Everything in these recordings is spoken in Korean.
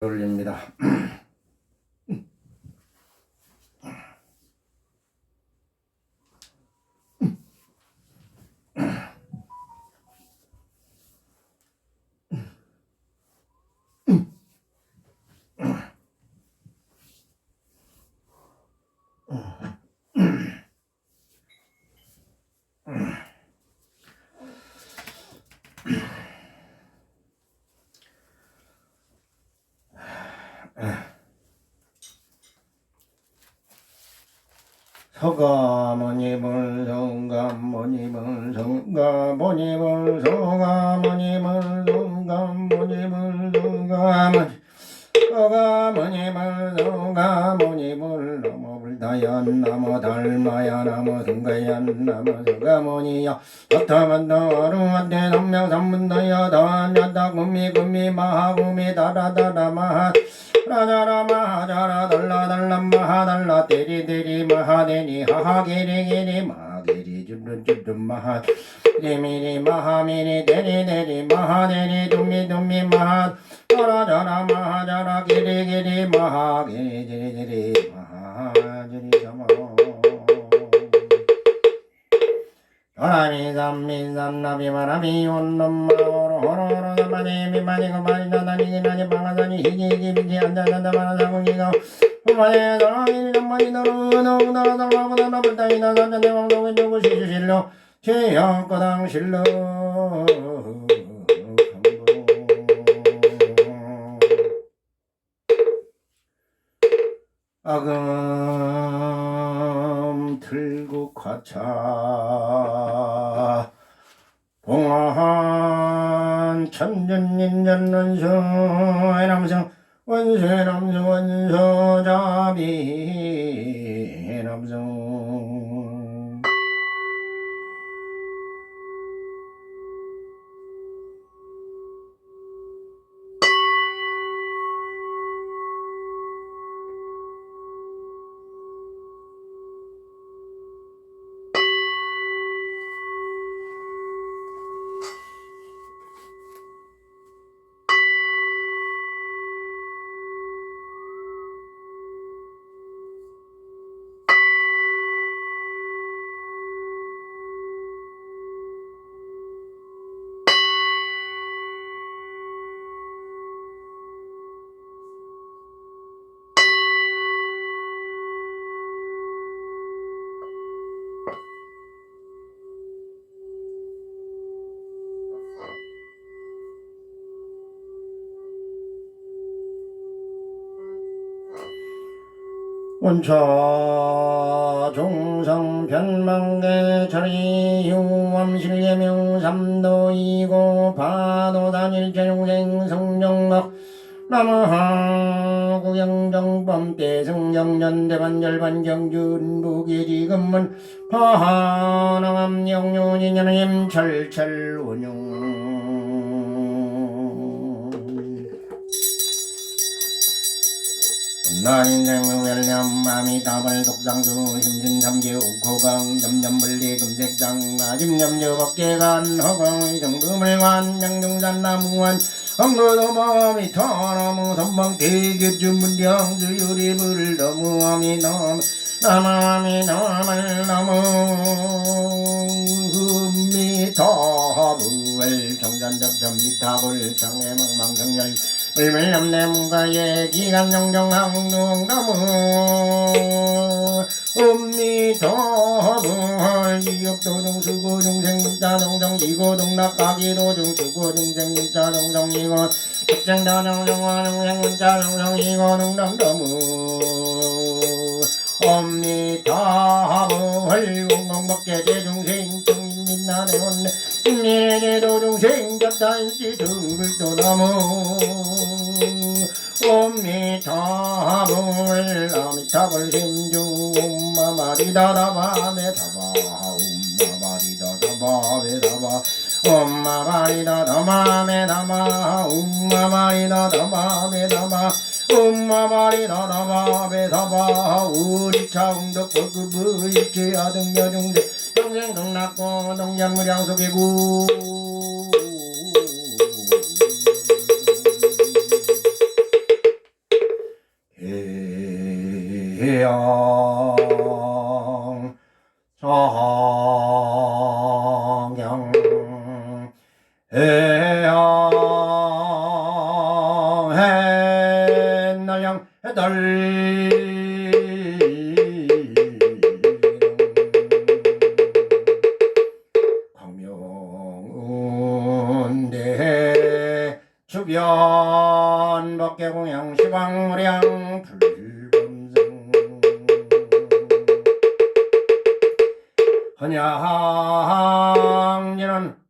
올립니다. 서가모니불 성가모니불 성가모니불 서가모니불 성가모니불 서가모니불 서가모니불 너무 불다연 너무 달마야 너무 승가연 너무 서가모니야 여타만다 아루한테 남명삼문다야 다냐다 구미 마하구미 다다다다 마하 라자라 마하자라 달라달라 마하달라 데리데리 마하데니 하하게리게리 마하게리 주름주름 마하 리미리 마하미리 데리데리 마하데니 둠미둠미 마하 자라자라 마하자라 게리게리 마하게리 데리데리 마하제리 자마 라미삼미삼나비마라비 온놈마오로 호로로 삼마니 미마니가 마니다다니 나니 방아다니 히기기 비기 안다단다 마나사궁이가 후마네 다라미 남마니 너루너우나라달마보다나 불다이나 산전대 왕동은 누구 시주실로 최양거당 실로 아금 들국화차 봉화한 천년인전원수 해남성 원수해남성 원서자비 해남성 원차 종성 변망계 철이 유암실계명 삼도이고 파도단일체용생 성정각 남하 구경정범 대승정전 대반절반 경준 부계지금문 파하남암 영륜인연임 철철운용 나인생wel념 아미다발 독상주 심진삼계 우코강 점점불리 금색장 아짐점저 법계간 허강의 정금을관 양중산 나무관 엉거도마미 타나무 선방 대결주문량 주유리불 너무아미 나마미 나말 나무 흠미타부엘 정산접점 미타골 장애망망정열 물물남내문가의 기간정정항동나무 음미더불 이역도중수고중생문자정정 이고동락가기도중수고중생문자정정 이고 특정다정정화능생문자정정 이고동락나무 엄미다불 공공법계 대중생 정인민나대원내 인민의도중생 잡다일지 등불도나무 엄미타불 아미타불 심중 엄마마리다다바 메다바 엄마마리다다바 메다바 엄마마리다다바 메다바 엄마마리다다바 메다바 엄마마리다다바 메다바 우리차 응덕벌급의 일체하등여중생 평생 극락고 동전무량 속이고 해양 상경 해양 해날양 해달 광명운대 주변 법계공양 시방무량 불검성 헌양지는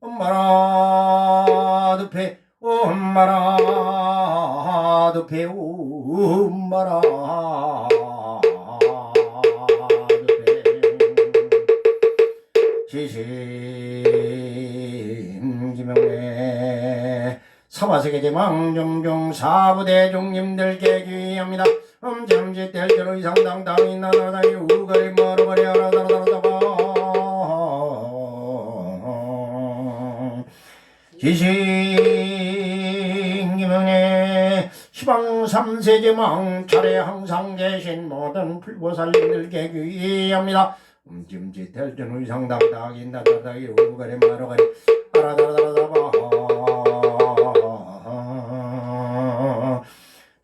엄마라 두패 엄마라 두패 엄마라 두패 지심지명래 사바세계제망 종종 사부대 종님들께 귀합니다. 엄잠시 뗄때로 이상당당히 나나다니 우거리 멀어버리 알아다라다라다바 지식기명에 시방 삼세제망 차례 항상 계신 모든 불보살님들께 귀합니다. 엄짐지 뗄때로 이상당당히 나나다니 우거리 멀어버리 알아다라다라다바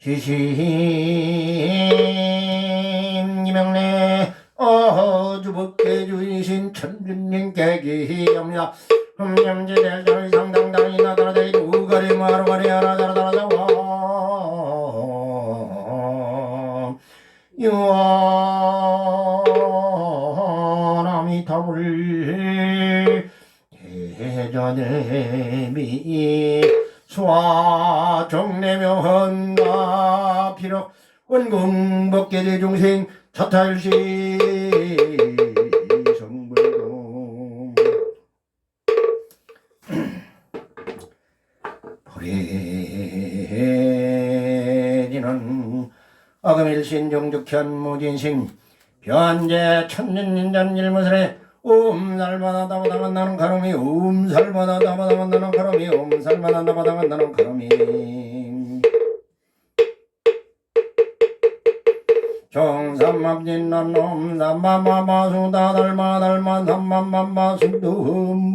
지심이명래 어주법계 주이신 천주님께 귀합니다. 흠념지될 절상당당히 나다라다이 우거리 마루거리 하라다라다라다와 유아나미타불 대전의미 수화 정내명헌가 피력 원공법계대 중생 차탈시 성불동 보리지는 아금일신 정득현 무진신 변제 천년인전 일무설에 옴살마다 다바다만 나는 가름이 옴살마다 다바다만 나는 가름이 옴살마다 다바다만 나는 가름이 정삼합진난 옴삼마마마수다 달마달만 삼만만마순두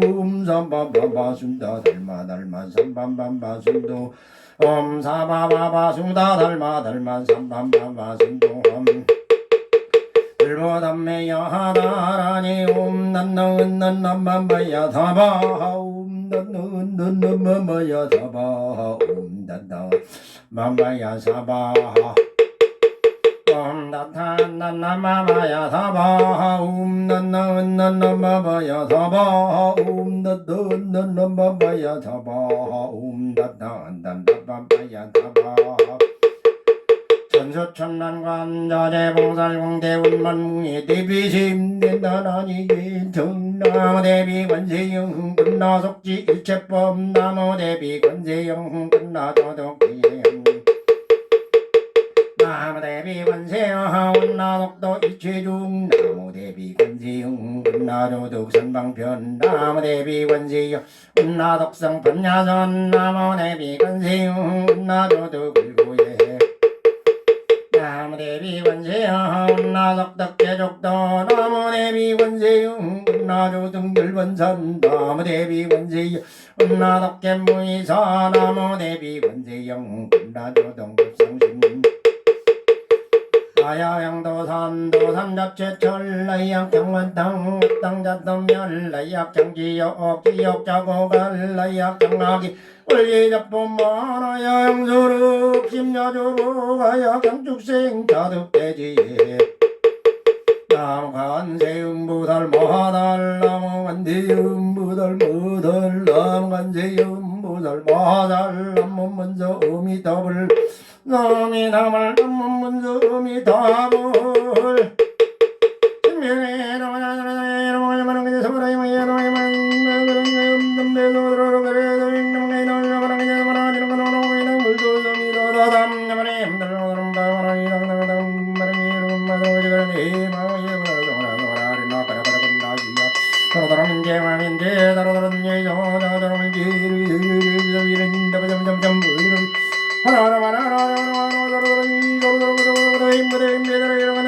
흠음삼바바바순다 달마달만 삼반반바순두 옴사바바바수다 달마달만 삼반반바순두 불보담매야 하다라니 옴단너은넌넌만바야 다바 옴단너은넌넌만바야 다바 옴단너 만바야 사바 옴단탄난나마마야 사바 옴단너은넌넌만바야 사바 옴단너은넌넌만바야 사바 옴단단단단만바야 사바 천수천난관자재봉살공대운만무예 대비심된다나니기 정나무대비 관세영 끝나속지 일체법 나무대비 관세영 끝나도덕기행 나무대비 관세영 원나독도 일체중 나무대비 관세영 끝나도덕 선방편 나무대비 관세영 원나독성 번야선 나무대비 관세영 끝나도덕 불고예 나무대비 관세영 나덕덕계족도 나무대비 관세영 나조등들번선 나무대비 관세영 나덕계무이사 나무대비 관세영 나조등급상신 아야양도산 잡채철 나이약장만땅 땅자덤멸 나이약장지역 기역자고갈 나이약장나기 올리잡본만 아야양소륵 심야조로 아야양죽생 자득대지에 남간세음부달 마달 남간세음부달 무달 남간세음부달 마달 남문문서 어미더블 남이나말 남문문서 어미더블 신명에 나와나나나나 나와나나나 그냥 서울에 마야 나와야만 남배도로 그래 나와나나나 말하는 건 나와나 물도 섬이다 다담 나만에 힘들어는 바와나 이랑나랑 마르미로 마도지가네 마와예 마도나 나가라 나가라군다지야 다로다로민제 마민제 다로다로는 예저 다로다로민제 이런 점점점 하나하나 하나하나 하나하나 다로다로니 다로다로다로다로 힘들어 힘들어 이런 거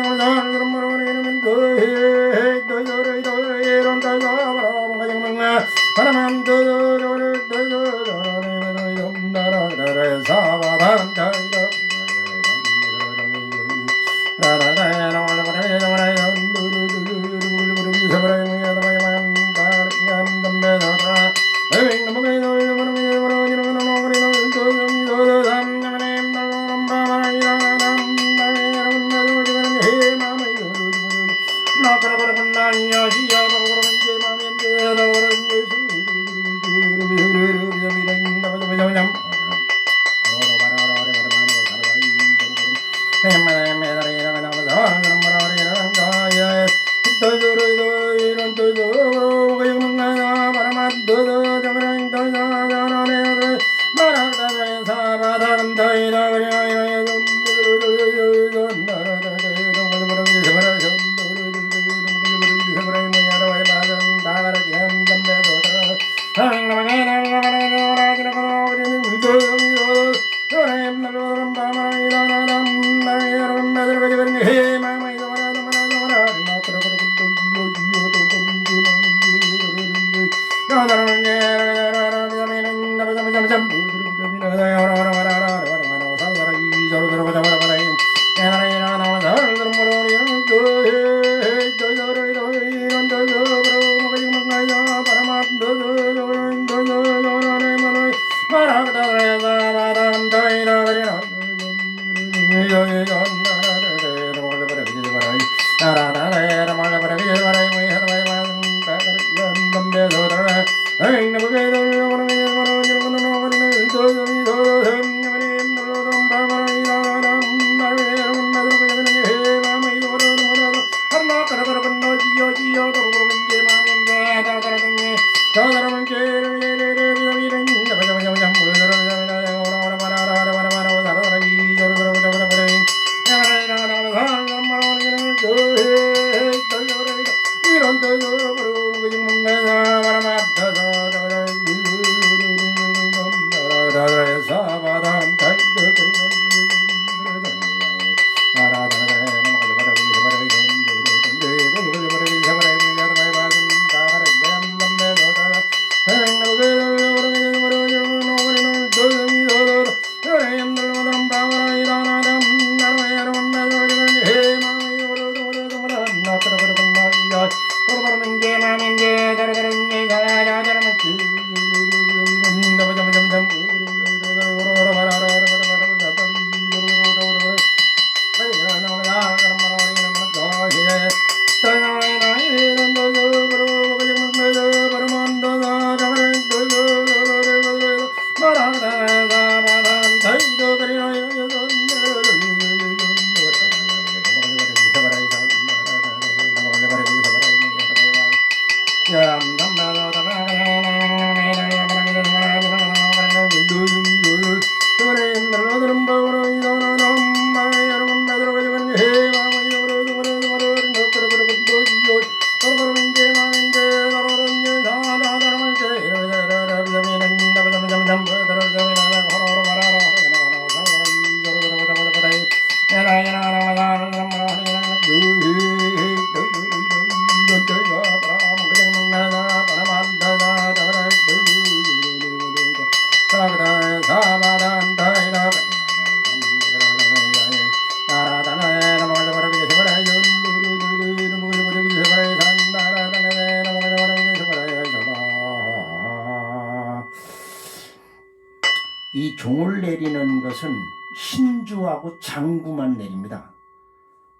이 종을 내리는 것은 신주하고 장구만 내립니다.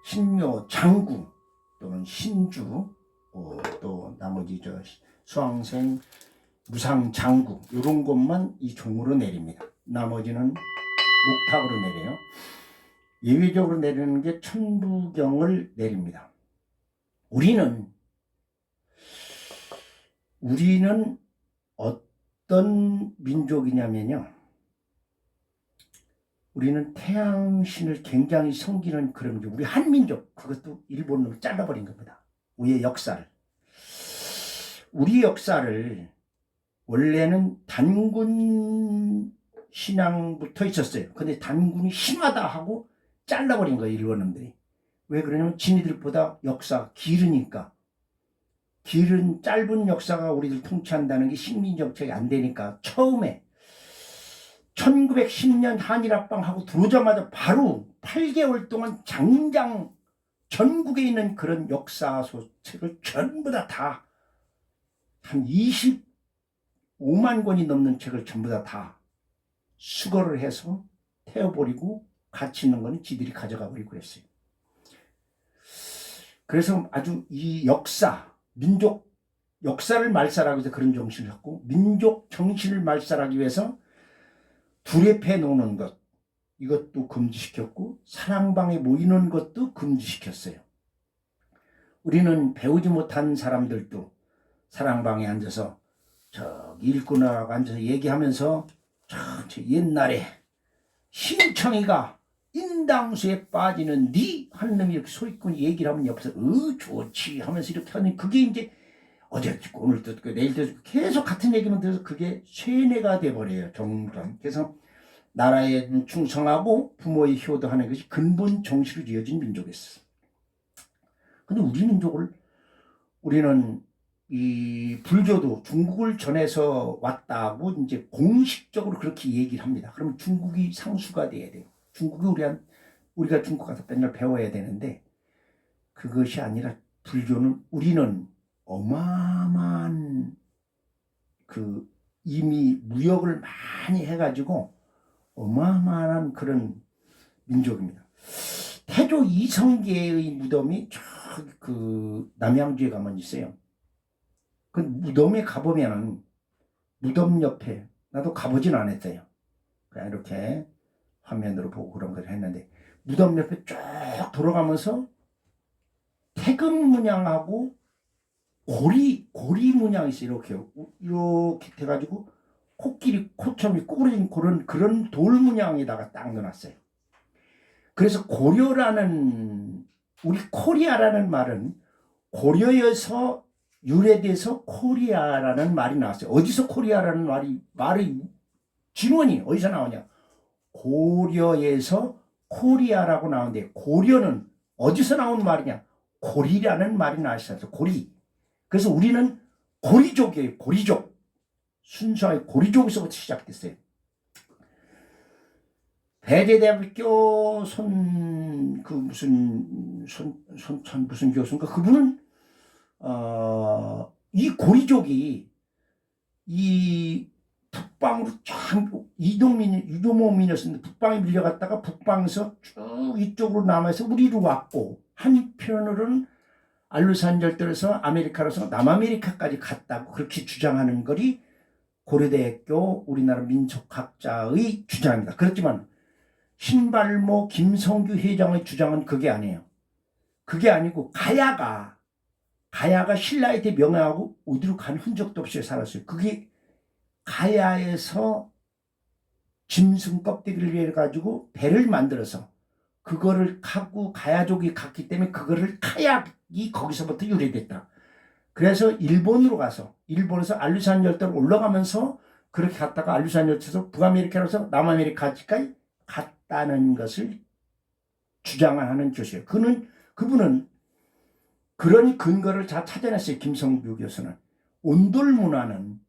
신묘, 장구 또는 신주, 또 나머지 수왕생, 무상장구 이런 것만 이 종으로 내립니다. 나머지는 목탁으로 내려요. 예외적으로 내리는 게 천부경을 내립니다. 우리는 어떤 민족이냐면요, 우리는 태양신을 굉장히 섬기는 그런 민족. 우리 한민족, 그것도 일본으로 잘라버린 겁니다. 우리의 역사를. 우리 역사를 원래는 단군 신앙부터 있었어요. 근데 단군이 심하다 하고 잘라버린 거예요, 일본놈들이. 왜 그러냐면 지니들보다 역사가 길으니까. 길은 짧은 역사가 우리들 통치한다는 게 식민정책이 안 되니까 처음에 1910년 한일합방하고 들어오자마자 바로 8개월 동안 장장 전국에 있는 그런 역사책을 전부 다 한 25만 권이 넘는 책을 전부 다 수거를 해서 태워버리고 가치 있는 거는 지들이 가져가 버리고 그랬어요. 그래서 아주 이 민족 역사를 말살하기 위해서 그런 정신을 갖고 민족 정신을 말살하기 위해서 두레패 놓는 것, 이것도 금지시켰고 사랑방에 모이는 것도 금지시켰어요. 우리는 배우지 못한 사람들도 사랑방에 앉아서 저기 일꾼하고 앉아서 얘기하면서 저 옛날에 신청이가 인당수에 빠지는 니 하는 놈이 이렇게 소리꾼이 얘기를 하면 옆에서 좋지 하면서 이렇게 하는 그게 이제 어제 듣고 오늘 듣고 내일 듣고 계속 같은 얘기만 들어서 그게 세뇌가 돼버려요. 점점. 그래서 나라에 충성하고 부모의 효도하는 것이 근본 정신으로 이어진 민족이었어요. 근데 우리는 이 불교도 중국을 전해서 왔다고 이제 공식적으로 그렇게 얘기를 합니다. 그러면 중국이 상수가 돼야 돼요. 중국이 우리가 중국 가서 맨날 배워야 되는데 그것이 아니라 우리는 어마어마한 이미 무역을 많이 해가지고 어마어마한 그런 민족입니다. 태조 이성계의 무덤이 남양주에 가면 있어요. 그 무덤에 가보면은 무덤 옆에 나도 가보진 않았어요. 그냥 이렇게 화면으로 보고 그런 걸 했는데 무덤 옆에 쭉 돌아가면서 태극 문양하고 고리 문양이 있어요. 이렇게 돼가지고 코처럼이 구부러진 그런 돌 문양에다가 딱 넣어놨어요. 그래서 우리 코리아라는 말은 고려에서 유래돼서 코리아라는 말이 나왔어요. 어디서 코리아라는 말이 진원이 어디서 나오냐? 고려에서 코리아라고 나오는데 고려는 어디서 나온 말이냐? 고리라는 말이 나왔어요. 고리. 그래서 우리는 고리족이에요. 고리족. 순수하게 고리족에서부터 시작됐어요. 배재대학교 무슨 교수인가 그분은 이 고리족이 이 북방으로 참 유도민이었는데 북방에 밀려갔다가 북방에서 쭉 이쪽으로 남아서 우리로 왔고 한편으로는 알루산 절도에서 아메리카로서 남아메리카까지 갔다고 그렇게 주장하는 것이 고려대학교 우리나라 민속학자의 주장입니다. 그렇지만 신발모 김성규 회장의 주장은 그게 아니에요. 그게 아니고 가야가 신라한테 명예하고 어디로 간 흔적도 없이 살았어요. 그게 가야에서 짐승 껍데기를 해가지고 배를 만들어서 그거를 갖고 가야족이 갔기 때문에 그거를 카약이 거기서부터 유래됐다. 그래서 일본에서 알루산 열도로 올라가면서 그렇게 갔다가 알루산 열도에서 북아메리카로서 남아메리카까지 갔다는 것을 주장하는 교수예요. 그분은 그런 근거를 다 찾아냈어요. 김성규 교수는. 온돌 문화는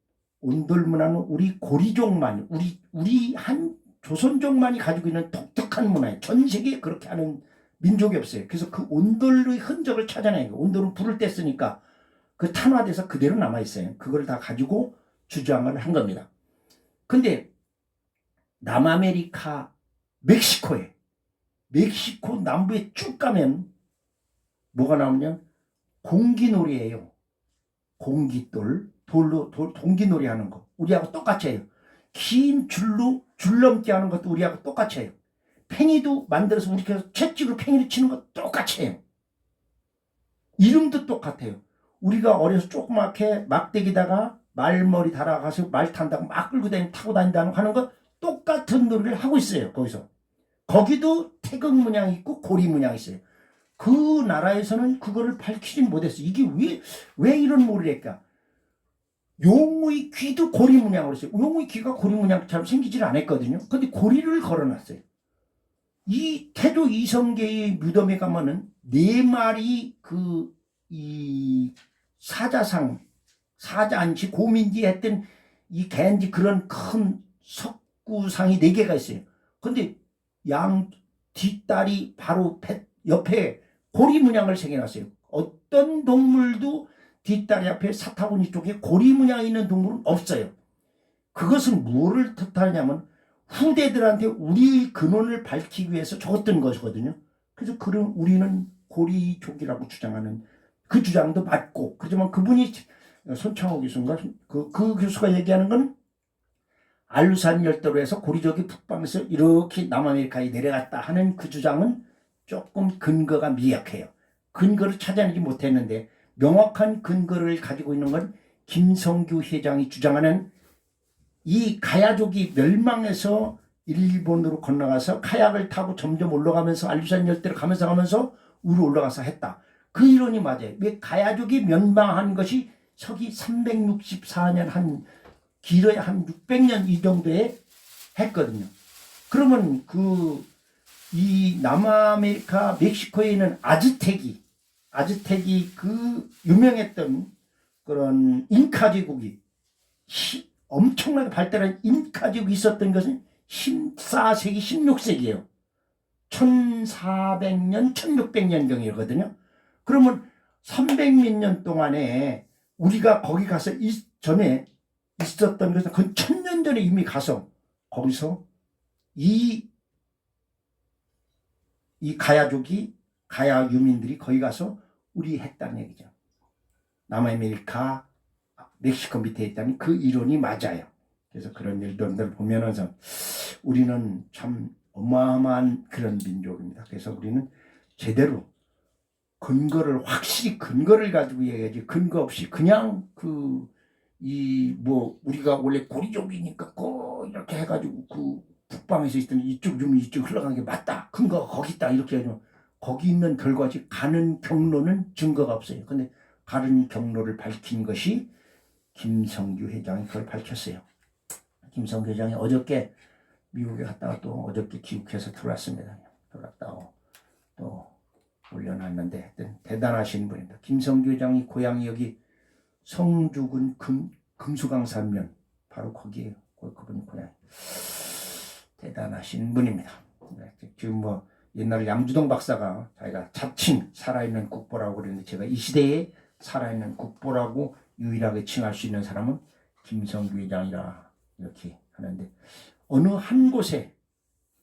우리 고리족만, 우리 한 조선족만이 가지고 있는 독특한 문화예요. 전 세계에 그렇게 하는 민족이 없어요. 그래서 그 온돌의 흔적을 찾아내요. 온돌은 불을 뗐으니까 그 탄화돼서 그대로 남아있어요. 그걸 다 가지고 주장을 한 겁니다. 근데 남아메리카 멕시코 남부에 쭉 가면 뭐가 나오냐면 공기놀이예요. 공깃돌, 공기놀이 하는 거. 우리하고 똑같이 해요. 긴 줄넘기 하는 것도 우리하고 똑같이 해요. 팽이도 만들어서 우리 채찍으로 팽이를 치는 거 똑같이 해요. 이름도 똑같아요. 우리가 어려서 조그맣게 막대기다가 말머리 달아가서 말 탄다고 막 끌고 타고 다닌다는 하는 거 똑같은 놀이를 하고 있어요. 거기도 태극 문양이 있고 고리 문양이 있어요. 그 나라에서는 그거를 밝히지 못했어요. 이게 왜 이런 놀이를 할까? 용의 귀도 고리 문양으로 했어요. 용의 귀가 고리 문양처럼 생기질 않았거든요. 근데 고리를 걸어놨어요. 이 태조 이성계의 무덤에 가면은 4마리 이 사자안치 고민지 했던 이 갠지 그런 큰 석구상이 4개가 있어요. 근데 양 뒷다리 바로 옆에 고리 문양을 새겨놨어요. 어떤 동물도 뒷다리 앞에 사타구니 쪽에 고리 문양이 있는 동물은 없어요. 그것은 뭐를 뜻하냐면 후대들한테 우리의 근원을 밝히기 위해서 적었던 것이거든요. 그래서 우리는 고리족이라고 주장하는 그 주장도 맞고, 그렇지만 그분이 손창호 교수인가 그 교수가 얘기하는 건 알루산 열도로 해서 고리저기 북방에서 이렇게 남아메리카에 내려갔다 하는 그 주장은 조금 근거가 미약해요. 근거를 찾아내지 못했는데 명확한 근거를 가지고 있는 건 김성규 회장이 주장하는 이 가야족이 멸망해서 일본으로 건너가서 카약을 타고 점점 올라가면서 알루산 열대로 가면서 위로 올라가서 했다. 그 이론이 맞아요. 왜 가야족이 멸망한 것이 서기 364년 한 길어야 한 600년 이 정도에 했거든요. 그러면 이 남아메리카 멕시코에 있는 아즈텍이 그 유명했던 그런 잉카 제국이 엄청나게 발달한 잉카 제국이 있었던 것은 14세기 16세기예요. 1400년 1600년경이거든요. 그러면 300몇 년 동안에 우리가 거기 가서 전에 있었던 것은 그 1000년 전에 이미 가서 거기서 이 가야족이 가야 유민들이 거기 가서 우리 했다는 얘기죠. 남아메리카 멕시코 밑에 있다는 그 이론이 맞아요. 그래서 그런 일들을 보면서 우리는 참 어마어마한 그런 민족입니다. 그래서 우리는 제대로 확실히 근거를 가지고 얘기하지, 근거 없이 그냥 우리가 원래 고리족이니까 이렇게 해가지고 북방에서 있던 이쪽 주민 이쪽 흘러간 게 맞다. 근거가 거기 있다. 이렇게 해서 거기 있는 결과지 가는 경로는 증거가 없어요. 근데 가는 경로를 밝힌 것이 김성규 회장이 그걸 밝혔어요. 김성규 회장이 어저께 미국에 갔다가 또 어저께 귀국해서 들어왔습니다. 들어왔다고 또 올려놨는데 대단하신 분입니다. 김성규 회장이 고향이 여기 성주군 금수강산면 바로 거기에요. 그분 고향. 대단하신 분입니다. 지금 옛날 양주동 박사가 자기가 자칭 살아있는 국보라고 그랬는데 제가 이 시대에 살아있는 국보라고 유일하게 칭할 수 있는 사람은 김성규 회장이라 이렇게 하는데 어느 한 곳에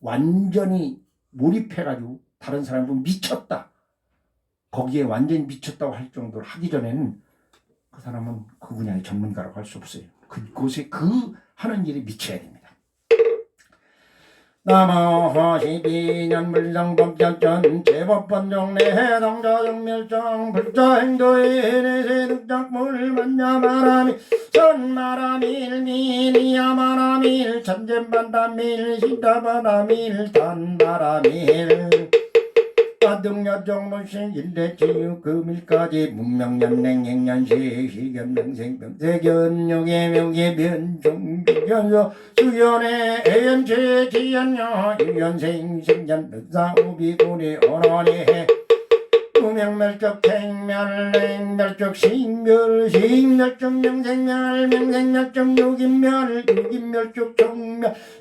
완전히 몰입해가지고 다른 사람은 미쳤다. 거기에 완전히 미쳤다고 할 정도로 하기 전에는 그 사람은 그 분야의 전문가라고 할 수 없어요. 그곳에 하는 일에 미쳐야 됩니다. 남아 12년 물정법전전 제법번종내 해당자정멸정 불자행도인의 세득작물 만야마라미 전마라밀 미니야마라밀 천재반다밀 신다바라밀 단바라밀 아등여정문신 일대치유 금일까지 문명연냉 행년시 시견명생병세견용의 명예면종비견서 수견의 애연체 지연여 유연생 생년병사우비군의 언원이 우명멸적 생멸냉멸적 식멸식 명생멸 명생멸적 유긴멸적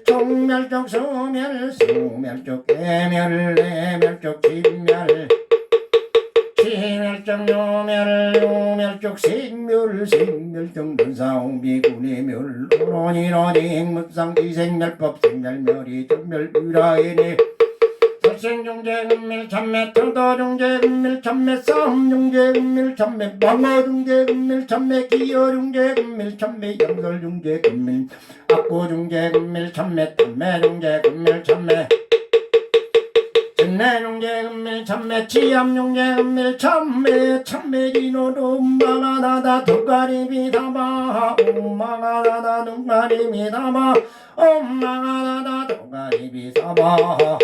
종멸적 수멸적 애멸적 지멸적 요멸적 식멸적 논사옹비군의 멸 언원이로니 행문상 지생멸법 생멸멸이 정멸유라이니 설생중재 금밀 참매 평도중재 금밀 참매 싸움중재 금밀 참매 방어중재 금밀 참매 기여중재 금밀 참매 양설중재 금밀 악고중재 금밀 참매 탐매중재 금밀 참매 진내중재 금밀 참매 치암중재 금밀 참매 진호도 음마가다다 두가리비다마 음마가다다 두가리비다마 음마가다다 두가리비다마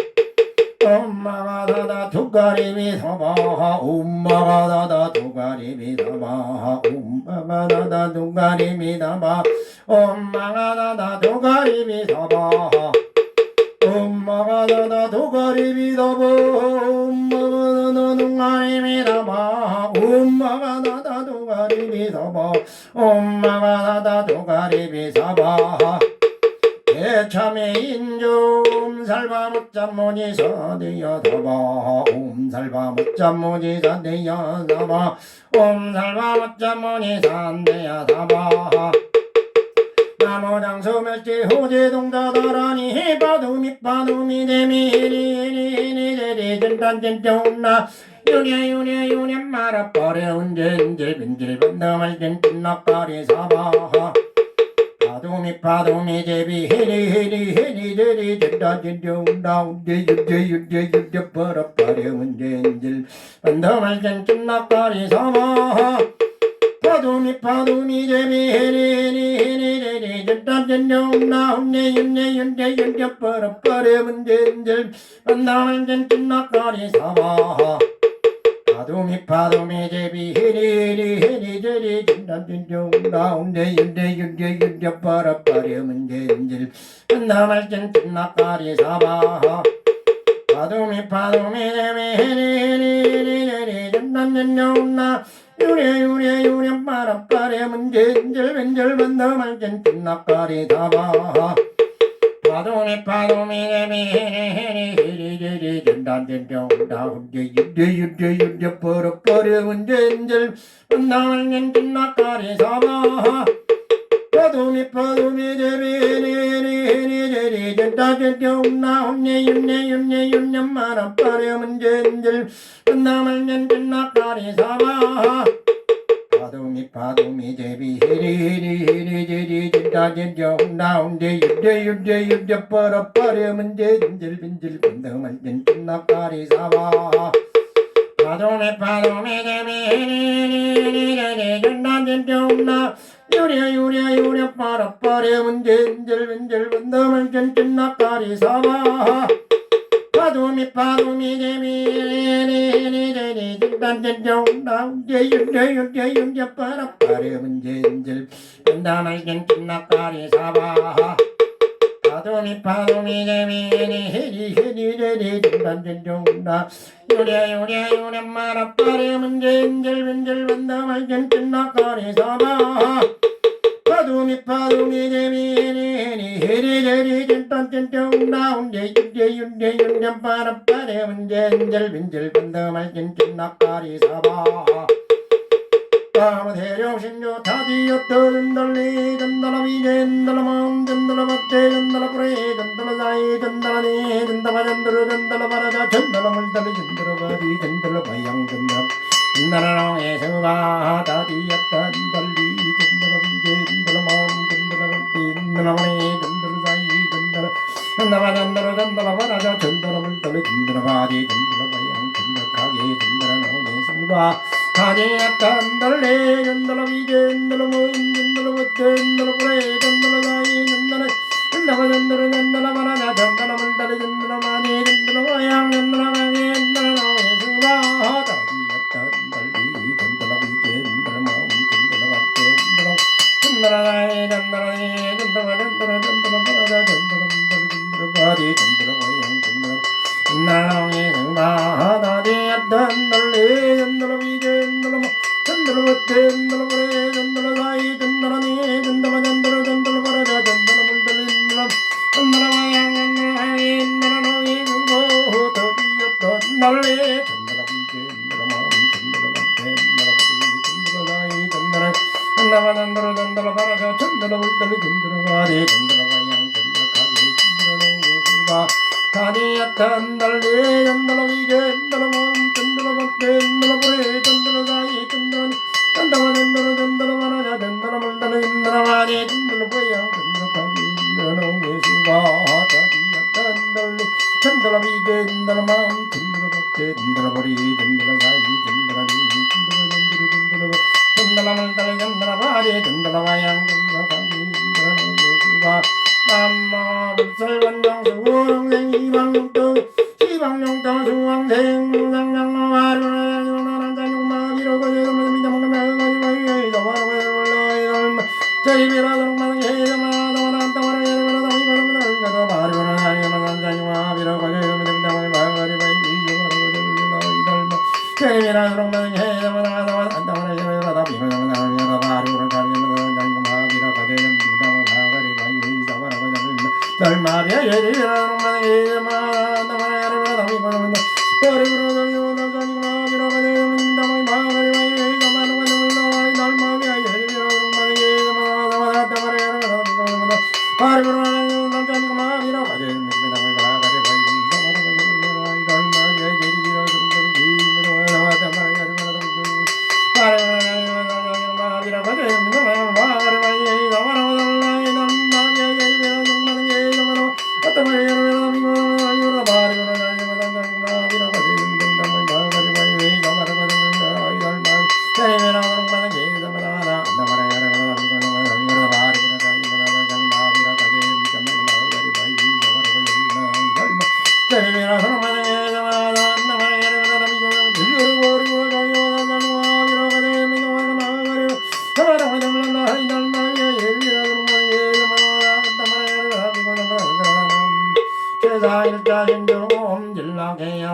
엄마가 다다 두가리비 사바 엄마가 다다 두가리비 사바 엄마가 다다 두가리비 사바 엄마가 다다 두가리비 사바 엄마가 다다 두가리비 사바 엄마가 다다 두가리비 사바 엄마가 다다 두가리비 사바 엄마가 다다 두가리비 사바 대참의 인조 옴살바 못잠모니 사대야 사바 옴살바 못잠모니 사대야 사바 옴살바 못잠모니 사대야 사바 나무장소멸지 호재동자다라니 바두미 데미히리히리히리 전단전전나 유냐 말아버려 운전질 빈질 반담할 땐 끝나까리 사바 파도미 파도미 제비 헤리 헤리 헤리 제리 젠다 젠정다 운데 윤데 윤데 윤데 버럭버려 문제인질 반더말 젠쯤 낙가리 사마 파도미 파도미 제비 헤리 헤리 헤리 제리 젠다 젠정다 운데 윤데 윤데 윤데 버럭버려 문제인질 반더말 젠쯤 낙가리 사마 파도미 파도미 제비 헤리 헤리 제리 젠다 젠정다 운데 윤데 윤데 윤데 버럭버려 문제인질 반더말 젠쯤 낙가리 사마 파도미 파도미 제비 헤리 헤리 제리 젠다 젠정다 유래 유래 유래 빠라빠래 문제인질 왠절 반더말 젠쯤 낙가리 사마 파도미 파도미 제비 헤리 헤리 제리 젠다 젠정다 운데 윤데 윤데 윤데 버럭버려 문제인질 반더말 젠쯤 낙가리 사마 파도미 파도미 제비 헤리 헤리 헤리 제리 젠다 젠정다 운데 윤데 윤데 윤데 빠라빠래 문제인질 반더말 젠쯤 낙가리 사마 파도미 파도미 제비 헤리 헤리 헤리 제리 젠다 젠정다 운데 윤데 윤데 윤데 버럭버려 문제인질 빈질 반더말 젠쯤 낙가리 사마 파도미 파도미 제비 헤리 헤리 제리 젠다 젠정다 유래 유래 유래 버럭버려 문제인질 빈질 반더말 젠쯤 낙가리 사마 파도미 파도미 제비 헤리 헤리 제리 젠다 젠정다 운데 윤데 윤데 윤데 버럭버려 문제인질 반더말 젠쯤 낙가리 사마 파도미 파도미 제비 헤리 헤리 헤리 제리 젠다 젠정다 유래 유래 유래 버럭버려 문제인질 빈질 반더말 젠쯤 낙가리 사마 파도미 파도미 제비 헤리 헤리 헤리 제리 젠다 젠정다 운데 윤데 윤데 윤데 빠라빠래 문제인질 빈질 반더말 젠쯤 낙가리 사마 다음 대령신조 타디였던 달리 전달아 위젠 달아 마음 전달아 밭대 전달아 뿌레 전달아 사이 전달아 니 전달아 전달아 전달아 바라자 전달아 물달리 전달아 바디 전달아 바양 전달아 전달아 에서가 타디였던 달리 전달아 위젠 전달아 마음 전달아 밭대 전달아 뿌레 전달아 사이 전달아 전달아 전달아 전달아 바라자 전달아 물달리 전달아 바디 전달아 바양 전달아 가게 전달아 에서가 타디였던 달리 전달아 위젠 전달아 마음 전달아 밭대 전달아 뿌레 전달아 사이 전달아 전달아 전달아 전달아 바라자 전달아 물달리 전달아 바디 전달아 바양 전달아 가게 전달아 에서가 타디였던 달리 전달아 위젠 전달아 마음 전달아 밭대 전달아 전달아 사이 전달아 니 전달아 전달아 전달아 바라자 전달아 물달리 전달아 바디 전달아 바양 전달아 나랑의 승마 다디였던 달리 전달아 위젠 전달아 전달아 밭대 전달아 뿌레 전달아 사이 전달아 니 전달아 전달아 전달아 바라자 전달아 물달리 전달아 전달아 바양 전달아 하이 전달아 너의 승마 다디였던 달리 전달아 위젠 전달아 마음 전달아 밭대 전달아 뿌레 전달아 사이 전달아 전달아 전달아 전달아 바라자 전달아 물달리 전달아 바디 전달아 바양 전달아 가게 전달아 너의 승마 다디였던 달리 전달아 위젠 전달아 마음 전달아 밭대 전달아 뿌레 전달아 사이 전달아 전달아 전달아 전달아 바라자 전달아 물달리 전달아 바디 전달아 바양 전달아 가게 전달아 너의 승마 다디였던 달리 전달아 위젠 전달아 마음 전달아 밭대 전달아 뿌레 전달아 사이 전달아 니 전달아 전달아 전달아 전달아 물달리 전달아 바디 전달아 바양 전달아 가게 전달아 너의 승마 남마 불설원정 수왕생 이방용도 시방용도 수왕생 무상장로 하루나라는 자용마 비로고 제도면 미장만 가가지고 바로 저리비라도록 만게 해자마다 따와라 예라마다 이거는 가서 바로나 아니면 자용마 비로고 제도면 미장만 가가지고 저리비라도록 만게 해자마다 따와라 예라마다 비로고 제도면 바로나 자용마 비로고 제도면 미장만 가가지고 덜마비야 예리라는 만에 마다 마야를 담이 거는 버리고 저기로 나가니마 비라가 되는 담이 마가리 와이 담아는 거는 나와이 덜마비야 예리라는 만에 마다 마다 마야를 담이 거는 버리고 나가니마 비라가 되는 담이 마가리 와이 담아는 거는 나와이 덜마비야 예리라는 만에 마다 마야를 담이 거는 버리고 나가니마 비라가 되는 담이 마가리 와이 담아는 거는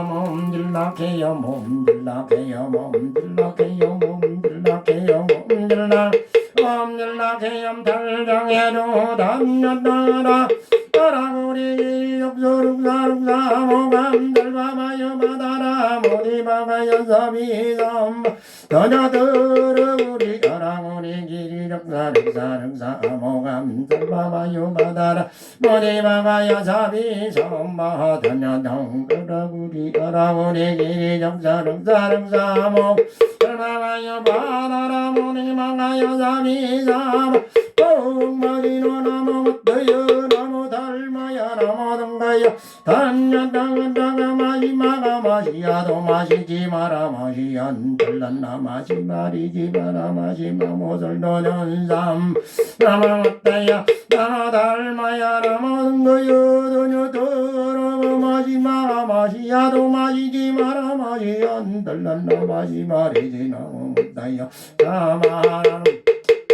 몸들락해요 몸들락해요 몸들락해요 몸들락해요 몸들락해요 몸들락 몸들락해요 달장해로 담녀따라 따라구리 육소룩사룩사 모감들바마여 바다라 모디바가여 사비삼 더녀들으구리 따라구리 기리력사룩사룩사 모감들바마여 바다라 모디바가여 사비삼 더녀덩그러구리 따라구리 기리력사룩사룩사 모감들바마여 바다라 모디바가여 사비삼 뽕머리노 나무 떠요 나무 닮아야 나무 등가요 단야당은다가 마지마가 마시야도 마시지 마라 마시 안 들렀나 마시 말이지 마라 마시 마모설도 전삼 나무 떠야 나무 닮아야 나무 등가요 도녀 더러워 마지마가 마시야도 마시지 마라 마시 안 들렀나 마시 말이지 나무 떠야 나마라는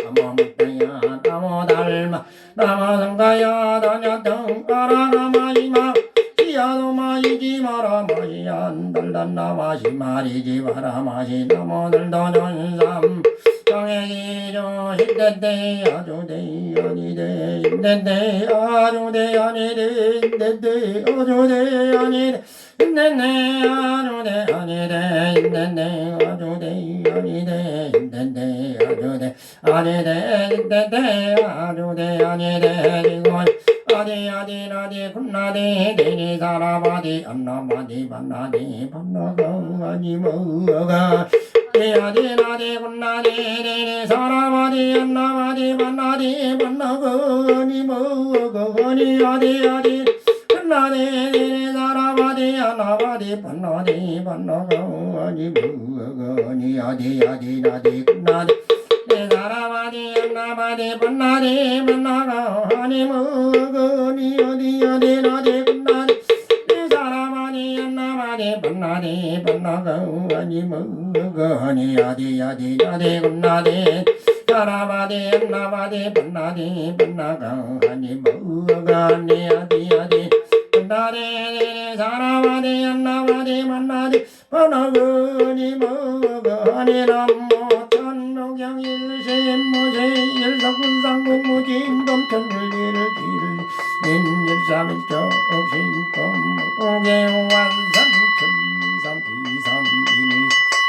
나무무때야 나무 닮아 나무 등가야 다녀 등가라나 마시마 시야도 마시지 마라 마시 안 달란나 마시 말이지 마라 마시 나무들도 전삼 정액이죠 십대대 아주대 아니대 십대대 아주대 아니대 십대대 아주대 아니대 십대대 아주대 아니대 십대대 아주대 아니대 십대대 아주대 아니대 십대대 아주대 아니대 이건 아디 나디 군나디 디니 사라바디 안나바디 반나디 반나가 아니 뭐가 아디 나디 군나디 디니 사라바디 안나바디 반나디 반나가 아니 뭐가 아니 아디 군나디 디니 사라바디 안나바디 반나디 반나가 아니 뭐가 아니 아디 나디 군나디 사라바디 안나바디 반나디 반나가 아니 뭐가 아니 아디 나디 군나디 사라바디 안나바디 반나디 반나가 아니 뭐가 아니 아디 나디 군나디 사라바디 안나바디 반나디 반나가 아니 뭐가 아니 아디 군나디 사라바디 안나바디 반나디 반나가 아니 뭐가 아니 남모 일세무세 일사군상공무진 dom천을리를 기를 인일삼일조 신검 오개완산 천리삼비삼비니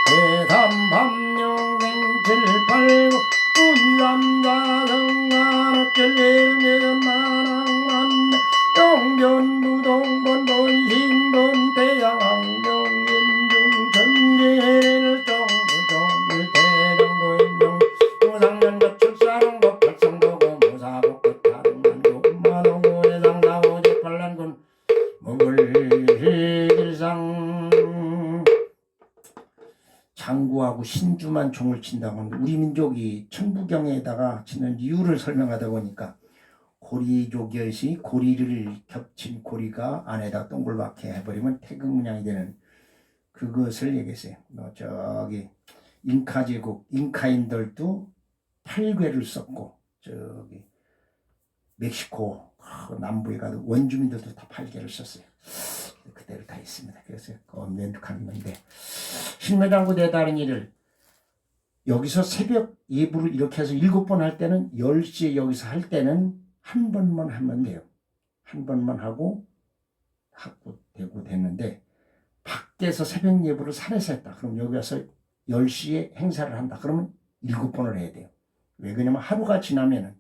대삼밤룡생칠팔구 운삼자성안업절일면만왕만 용변무동본본신본 대양왕룡인중천지를 정무정을 대정고인종 무상연급 출사롱법 발성도고 무사복 끝다른만도 마동고의 상사오지 반란군 먹을일상 장구하고 신주만 종을 친다고 하는데 우리 민족이 천부경에다가 치는 이유를 설명하다 보니까 고리조기엇이 고리를 겹친 고리가 안에다 동글맣게 해버리면 태극 문양이 되는 그것을 얘기했어요. 저기 잉카 제국 잉카인들도 팔괘를 썼고 저기 멕시코 남부에 가도 원주민들도 다 팔괘를 썼어요. 그대로 다 있습니다. 그래서 면tuk하는데 신묘장구대에 다른 일을 여기서 새벽 예불을 이렇게 해서 7번 할 때는 10시에 여기서 할 때는 한 번만 하면 돼요. 한 번만 하고 되고 됐는데 밖에서 새벽 예불을 산에서 했다. 그럼 여기 와서 10시에 행사를 한다. 그러면 7번을 해야 돼요. 왜 그러냐면 하루가 지나면은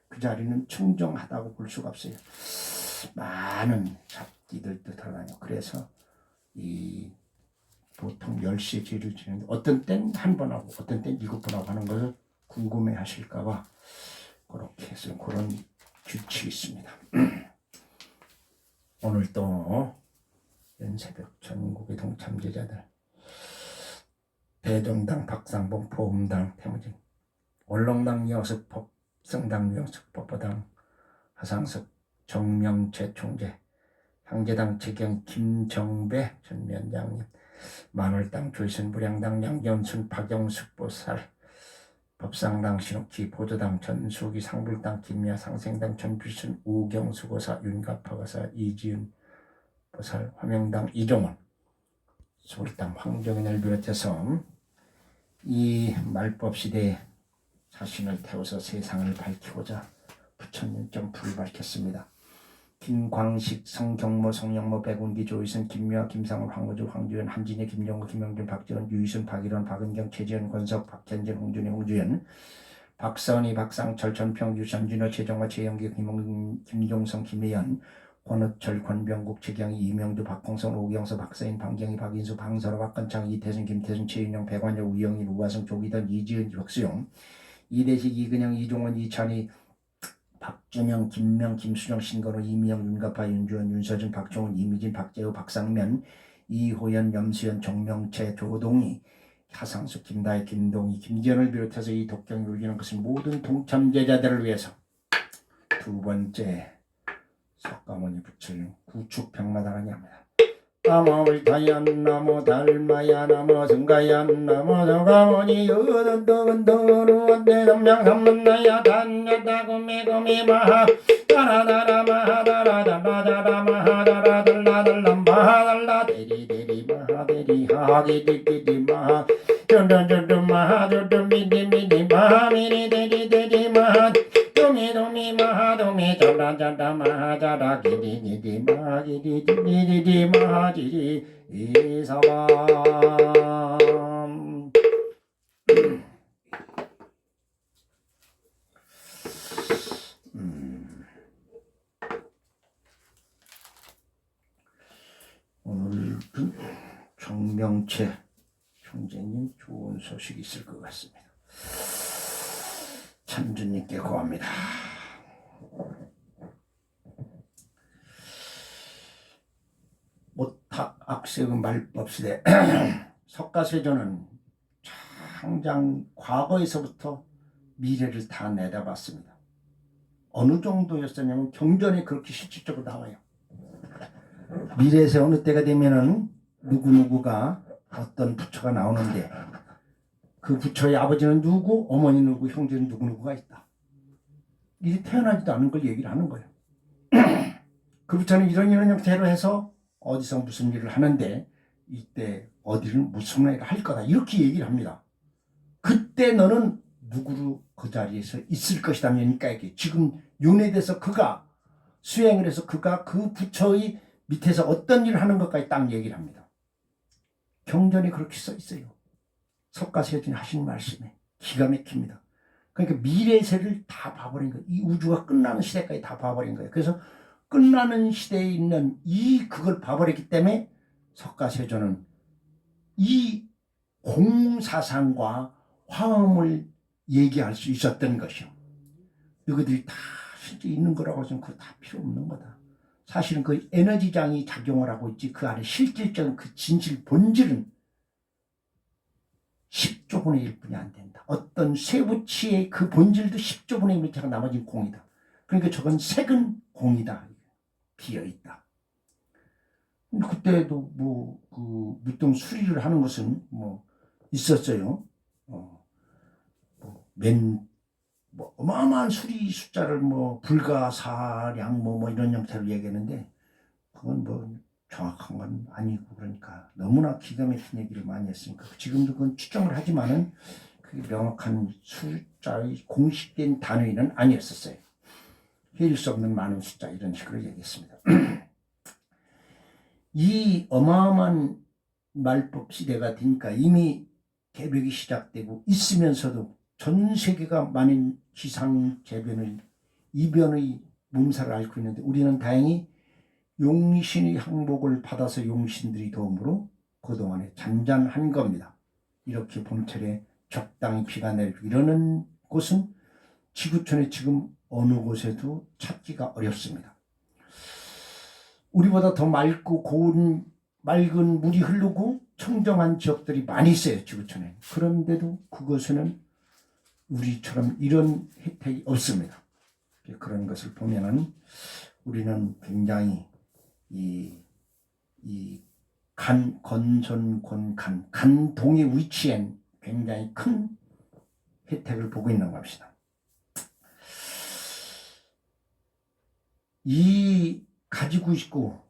그 자리는 청정하다고 볼 수가 없어요. 많은 잡기들도 들어다녀. 그래서 이 보통 10시에 제를 지내는데 어떤 땐 한 번 하고 어떤 땐 7번 하고 하는 것을 궁금해 하실까봐 그렇게 해서 그런 규칙이 있습니다. 오늘 또 연새벽 전국의 동참제자들 대동당, 박상봉, 보험당, 태무진, 원롱당, 여석, 법성당, 영석, 법보당, 하상석, 정명채 총재, 향제당, 재경, 김정배 전 위원장님, 만월당, 조희선, 무량당, 양견순, 박영숙 보살, 법상당, 신옥기, 보조당, 전수기, 상불당, 김야, 상생당, 전필순, 우경수 고사, 윤갑화 고사, 이지은 보살, 화명당, 이종원, 우리 땅 황정인을 비롯해서 이 말법 시대에 자신을 태워서 세상을 밝히고자 부처님 점프를 밝혔습니다. 김광식, 성경모, 성영모, 백운기, 조이선, 김미화, 김상훈, 황우주, 황주연, 한진희, 김영우, 김영준, 박지원, 유희순, 박일원, 박은경, 최지연, 권석, 박현진, 홍준희, 홍주연, 박선희, 박상철, 전평주, 전진호, 최정화, 최영기, 김종성, 김혜연, 권우철, 권병국, 최경희, 이명주, 박홍선, 오경서, 박서인, 방경희, 박인수, 방설호, 박건창, 이태순, 김태순, 최윤영, 백완여, 우영일, 우화성, 조기던, 이지은, 박수용, 이대식, 이근영, 이종원, 이찬희, 박준영, 김명, 김수정, 신건호, 이미영, 윤가파, 윤주원, 윤서준, 박종훈, 이미진, 박재우, 박상면, 이호연, 염수연, 정명채, 조동희, 하상수, 김다혜, 김동희, 김지연을 비롯해서 이 독경을 울리는 것은 모든 동참제자들을 위해서 두 번째 석가모니 부처님 구축병마당하니 합니다. 나무 불타얀 나무 달마야 나무 성가얀 나무 석가모니 여든덕은덕은 원대성명 삼문나야 단야다구미구미 마하 다라다라 마하다라다 마다라 마하다라 달라달라 마하달라 대리대리 마하대리 하기디기디 마하 전전전전 마하전전 미디미디 마하미리 대리대리 마하 도미도미 마하도미 잘라잘라 마하자라 기디기디 마하기디디디디 마하지리 이사밤. 오늘은 정명채 총재님 좋은 소식이 있을 것 같습니다. 참주님께 고합니다. 오탁 악세의 말법시대 석가세존은 항상 과거에서부터 미래를 다 내다봤습니다. 어느 정도였었냐면 경전에 그렇게 실질적으로 나와요. 미래에서 어느 때가 되면은 누구누구가 어떤 부처가 나오는데 그 부처의 아버지는 누구, 어머니 누구, 형제는 누구누구가 있다. 이게 태어나지도 않은 걸 얘기를 하는 거예요. 그 부처는 이런 형태로 해서 어디서 무슨 일을 하는데 이때 어디를 무슨 일을 할 거다. 이렇게 얘기를 합니다. 그때 너는 누구로 그 자리에서 있을 것이다. 그러니까 이게 지금 윤회돼서 그가 수행을 해서 그가 그 부처의 밑에서 어떤 일을 하는 것까지 딱 얘기를 합니다. 경전에 그렇게 써 있어요. 석가세존이 하신 말씀에 기가 막힙니다. 그러니까 미래 세를 다 봐버린 거예요. 이 우주가 끝나는 시대까지 다 봐버린 거예요. 그래서 끝나는 시대에 있는 그걸 봐버렸기 때문에 석가세존은 이 공사상과 화음을 얘기할 수 있었던 것이요. 이것들이 다 실제 있는 거라고 해서 그거 다 필요 없는 거다. 사실은 그 에너지장이 작용을 하고 있지 그 안에 실질적인 그 진실 본질은 10조분의 1뿐이 안 된다. 어떤 쇠붙이의 그 본질도 10조분의 1차가 나머진 공이다. 그러니까 저건 색은 공이다. 비어있다. 그때도 그 무등 수리를 하는 것은 있었어요. 어마어마한 수리 숫자를 불가사량 이런 형태로 얘기하는데 그건 정확한 건 아니고 그러니까 너무나 기가 막힌 얘기를 많이 했으니까 지금도 그건 추정을 하지만은 그게 명확한 숫자의 공식된 단위는 아니었었어요. 헤일 수 없는 많은 숫자 이런 식으로 얘기했습니다. 이 어마어마한 말법 시대가 되니까 이미 개벽이 시작되고 있으면서도 전 세계가 많은 기상재변의 이변의 몸살을 앓고 있는데 우리는 다행히 용신의 항복을 받아서 용신들이 도움으로 그동안에 잔잔한 겁니다. 이렇게 봄철에 적당히 비가 내리고 이러는 곳은 지구촌에 지금 어느 곳에도 찾기가 어렵습니다. 우리보다 더 맑고 고운 맑은 물이 흐르고 청정한 지역들이 많이 있어요. 지구촌에. 그런데도 그곳에는 우리처럼 이런 혜택이 없습니다. 그런 것을 보면은 우리는 굉장히 간동의 위치엔 굉장히 큰 혜택을 보고 있는 겁니다. 이 가지고 있고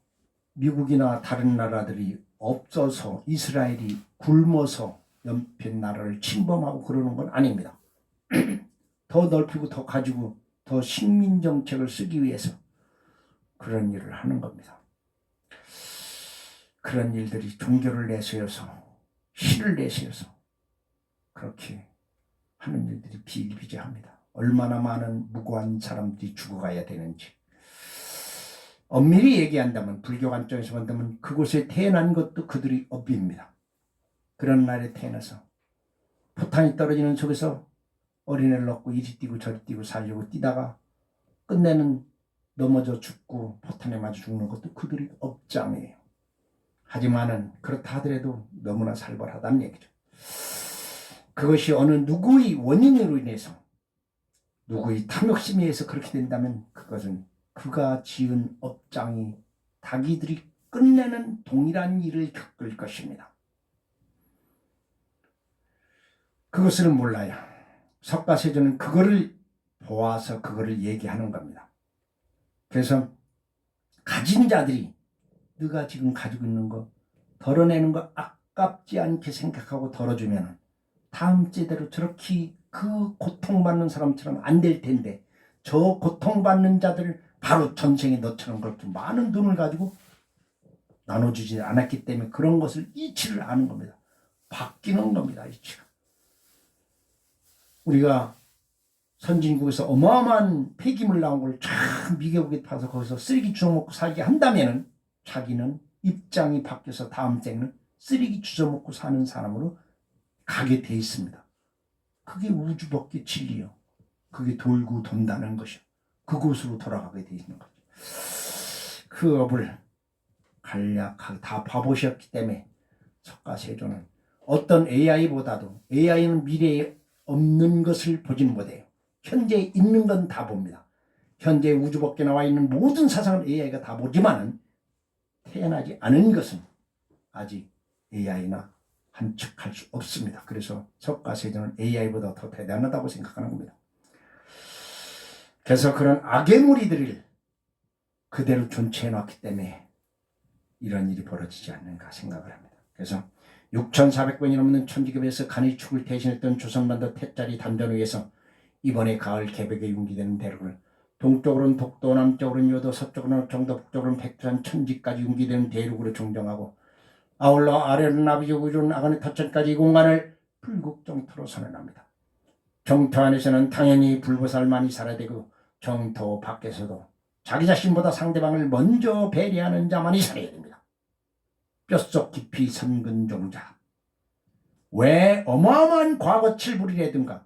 미국이나 다른 나라들이 없어서 이스라엘이 굶어서 연편 나라를 침범하고 그러는 건 아닙니다. 더 넓히고 더 가지고 더 식민 정책을 쓰기 위해서 그런 일을 하는 겁니다. 그런 일들이 종교를 내세워서 시를 내세워서 그렇게 하는 일들이 비일비재합니다. 얼마나 많은 무고한 사람들이 죽어가야 되는지. 엄밀히 얘기한다면 불교 관점에서 본다면 그곳에 태어난 것도 그들이 업입니다. 그런 날에 태어나서 포탄이 떨어지는 속에서 어린애를 넣고 이리 뛰고 저리 뛰고 살려고 뛰다가 끝내는 넘어져 죽고 포탄에 맞아 죽는 것도 그들이 업장이에요. 하지만은 그렇다 하더라도 너무나 살벌하다는 얘기죠. 그것이 어느 누구의 원인으로 인해서 누구의 탐욕심에 의해서 그렇게 된다면 그것은 그가 지은 업장이 자기들이 끝내는 동일한 일을 겪을 것입니다. 그것을 몰라야 석가세존은 그거를 보아서 그거를 얘기하는 겁니다. 그래서 가진 자들이 네가 지금 가지고 있는 거 덜어내는 거 아깝지 않게 생각하고 덜어주면 다음 제대로 저렇게 그 고통받는 사람처럼 안 될 텐데 저 고통받는 자들 바로 전생에 너처럼 그렇게 많은 돈을 가지고 나눠주지 않았기 때문에 그런 것을 이치를 아는 겁니다. 바뀌는 겁니다. 이치가. 우리가 선진국에서 어마어마한 폐기물 나온 걸 참 미개하게 파서 거기서 쓰레기 주워 먹고 살게 한다면은 자기는 입장이 바뀌어서 다음 생은 쓰레기 주워 먹고 사는 사람으로 가게 돼 있습니다. 그게 우주법계 진리요. 그게 돌고 돈다는 것이요. 그곳으로 돌아가게 돼 있는 거죠. 그 업을 간략하게 다 봐보셨기 때문에 석가세존은 어떤 AI보다도 AI는 미래에 없는 것을 보진 못해요. 현재 있는 건 다 봅니다. 현재 우주법계 나와 있는 모든 사상을 AI가 다 보지만은 태어나지 않은 것은 아직 AI나 한척할 수 없습니다. 그래서 석가세존은 AI보다 더 대단하다고 생각하는 겁니다. 그래서 그런 악의 무리들을 그대로 존치해 놨기 때문에 이런 일이 벌어지지 않는가 생각을 합니다. 그래서 6,400번이 넘는 천지급에서 간이축을 대신했던 조선반도 태짜리 단전 위에서 이번에 가을 개벽에 융기되는 대륙을 동쪽으로는 독도, 남쪽으로는 요도, 서쪽으로는 정도, 북쪽으로는 백두산 천지까지 융기되는 대륙으로 종정하고 아울러 아래로는 나비족 우주는 아가네 타천까지 이 공간을 불국정토로 선언합니다. 정토 안에서는 당연히 불보살만이 살아야 되고 정토 밖에서도 자기 자신보다 상대방을 먼저 배려하는 자만이 살아야 됩니다. 뼛속 깊이 선근종자. 왜 어마어마한 과거칠불이라든가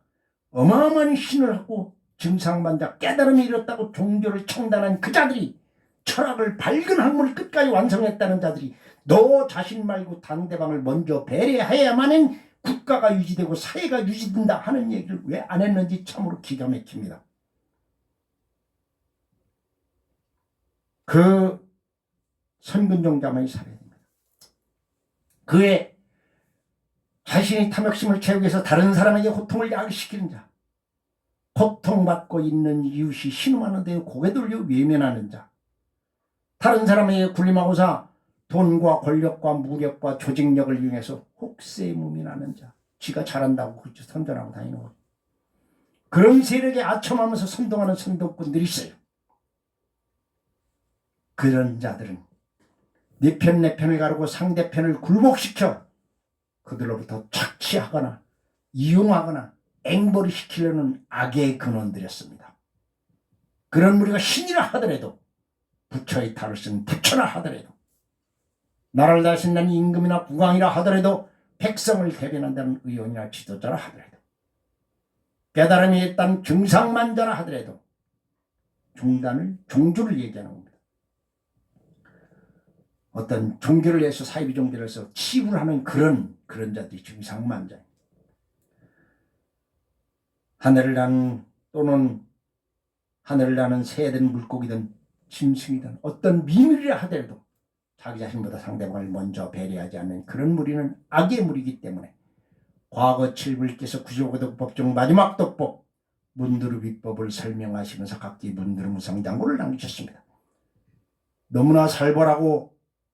어마어마한 신을 하고 증상반자 깨달음이 이뤘다고 종교를 창단한 그 자들이 철학을 밝은 학문을 끝까지 완성했다는 자들이 너 자신 말고 상대방을 먼저 배려해야만은 국가가 유지되고 사회가 유지된다 하는 얘기를 왜 안 했는지 참으로 기가 막힙니다. 그 선근종자만이 살아야 됩니다. 그의 자신이 탐욕심을 채우기 위해서 다른 사람에게 고통을 야기시키는 자, 고통받고 있는 이웃이 신음하는데 고개 돌려 외면하는 자, 다른 사람에게 군림하고자 돈과 권력과 무력과 조직력을 이용해서 혹세무민하는 자, 지가 잘한다고 그렇죠 선전하고 다니는 거죠. 그런 세력에 아첨하면서 선동하는 선동꾼들이 있어요. 그런 자들은 네 편 내 편을 가르고 상대편을 굴복시켜 그들로부터 착취하거나 이용하거나 앵벌이시키려는 악의 근원들이었습니다. 그런 무리가 신이라 하더라도 부처의 탈을 쓴 부처라 하더라도 나라를 다스린다는 임금이나 국왕이라 하더라도 백성을 대변한다는 의원이나 지도자라 하더라도 깨달음이 있다는 증상만자라 하더라도 종주를 얘기하는 겁니다. 어떤 종교를 위해서 사이비 종교를 해서 치부를 하는 그런 자들이 증상만자입니다. 하늘을 나는 또는 하늘을 나는 새든 물고기든 짐승이든 어떤 미물이라 하더라도 자기 자신보다 상대방을 먼저 배려하지 않는 그런 무리는 악의 무리이기 때문에 과거 칠불께서 95도 법중 마지막 독법 문두르 비법을 설명하시면서 각기 문두르 무상장구를 남기셨습니다. 너무나 살벌하고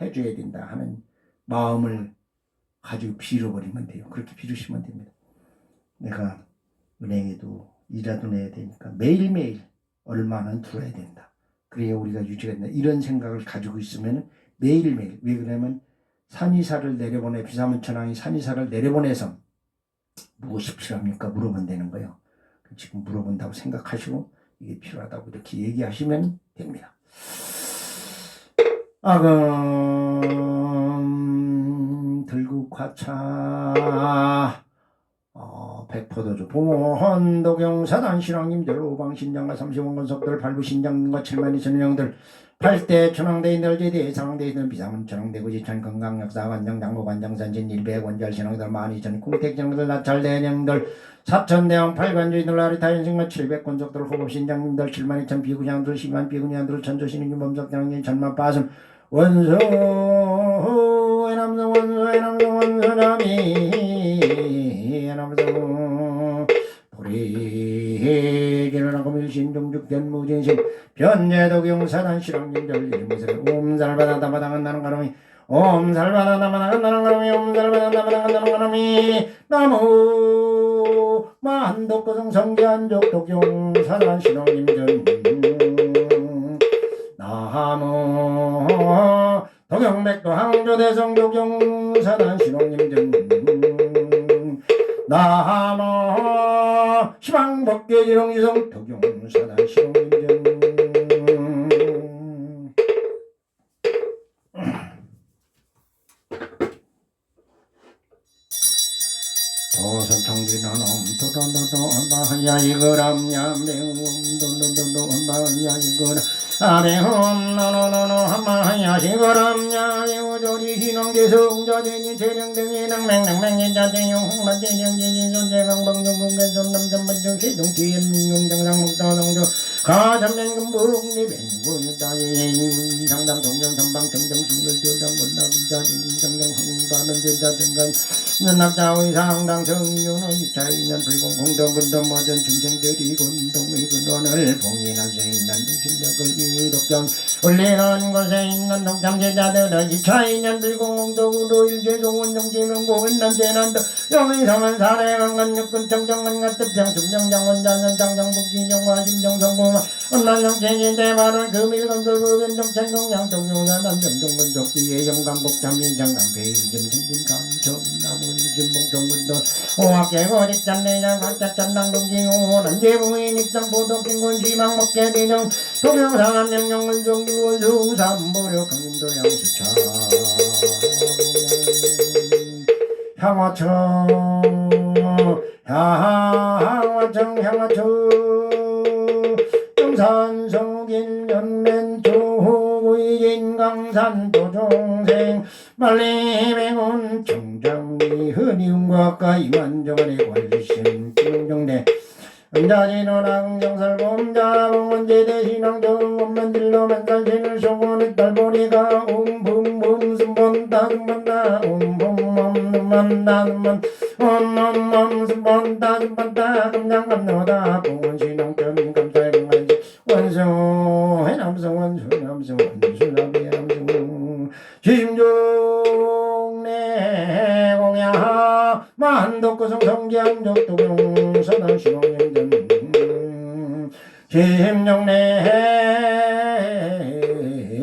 해줘야 된다 하는 마음을 가지고 빌어버리면 돼요. 그렇게 빌으시면 됩니다. 내가 은행에도 이자도 내야 되니까 매일매일 얼마는 들어야 된다. 그래야 우리가 유지가 된다. 이런 생각을 가지고 있으면 매일매일, 왜 그러냐면 산이사를 내려보내, 비사문천왕이 산이사를 내려보내서 무엇이 필요합니까? 물어보면 되는 거예요. 지금 물어본다고 생각하시고 이게 필요하다고 이렇게 얘기하시면 됩니다. 들국화차 백포도주 봉헌도경사단 신왕님들 오방신장과 삼시원건석들 발부신장과 7만 2천 명들 8대 천왕대인들 제대 상왕대인들 비상은 천왕대구지천 건강역사 관장 장고 관장산진 일백원절 신왕들 12,000 궁택신왕들 나찰대령들 사천대왕 팔관주인들 아리타인승마 700권석들 호급신장님들 7만 2천 비구장들 10만 비구장들 천조신인규 범석장님 천만 빠슴 원수 해남성 원수 해남성 원수남이 해남성 보리기는하고 밀신종죽견 무진신 변제도경사단 실왕님들 이름으로 옴살바다다바당한 나는 가놈이 옴살바다다바당한 나는 가놈이 옴살바다다바당한 나는 가놈이 나무 만덕거성 성기한족 독경사단 실왕님들 나무 도경백도 항조대성 도경사단 신홍님들 나무 시방법계지롱지성 도경사단 신홍님들 도선청기는 엄도도도도마야 이거람야 매움도도도도마야 이거라 아메홈 노노노노 하마야 이거람야 이오조리 희농계성자대니 재령등이 낭맹낭맹이 자대용 홍만대령지진 존재강방정공개점 남전반정 세동기엔 민용장상목다동조 가점면금북리 뱅구이다이 상당 동정 전방 등등 중근조당 원나빈자진 정경 황반은 전자정간 연납자의 상당 정윤의 이차이년 불공공동근동 모든 중생들이 군동의 근원을 봉인할 수 있는 실력을 이독경 올리는 곳에 있는 독잠제자들의 이차이년 불공공동으로 일제종원정지명고은 난제난도 영의성은 사례 강간 육군 정정은 같은평 중정장원자는 장장북기정과 심정성공화 언난정체진 대발은 금일건설부변정천공양 동용사 남정동근족기의 영광복참민장강배이점 승진감정 나무일진봉정근도 오학계고직잔내장 각자짠당동지호 난제부인 입상보독진군 시망먹계대정 동영상암명령은정유원수 삼보력 강림도양수차 향화청 정산성길 연맨초의진 강산도종생 말리맹원 청장리 흔이움과 가이만정원의 관리신 김용정대 은자진원왕 정살범자봉원제대신왕정 원만질러 맨살진을 쇼고는 딸보리가 옴붕붕 숨번다 숨번다 옴붕멈 numman 숨번다 숨번다 금장감노다 봉원신왕전 감살공한지 원수 해남수 원수 남수 원수 나비 남수 지심종 내공야 만덕구성 성지안족도경 서단신왕연전 지심종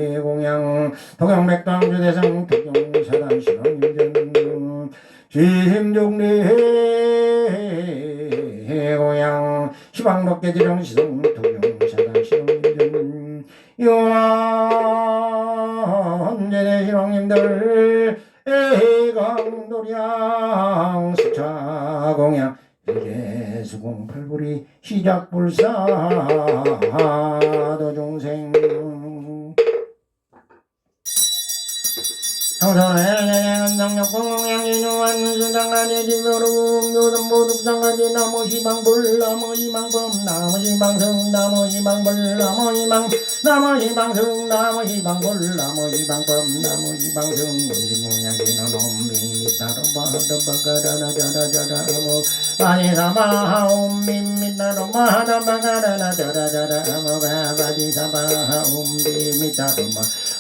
내공양 도경백당주대성 도경사단신왕연전 지심종 내공양 시방덕계지령시성 도경사단신왕연전 요한제대신왕님들 애강도량 수차공양 일계수공팔불이 시작불사도중생 청소는 정력공양인우한 수장간의 지묘로 요전보둑상가지 나무시방불 나무시방범 나무시방승 나무시방불 나무시방승 나무시방불 나무시방범 나무시방승 음식공양이는 옴미미따로바하더바가라나자라자라모 바지사바하 옴미미따로바하더바가라나자라자라모 바지사바하 옴미미따로바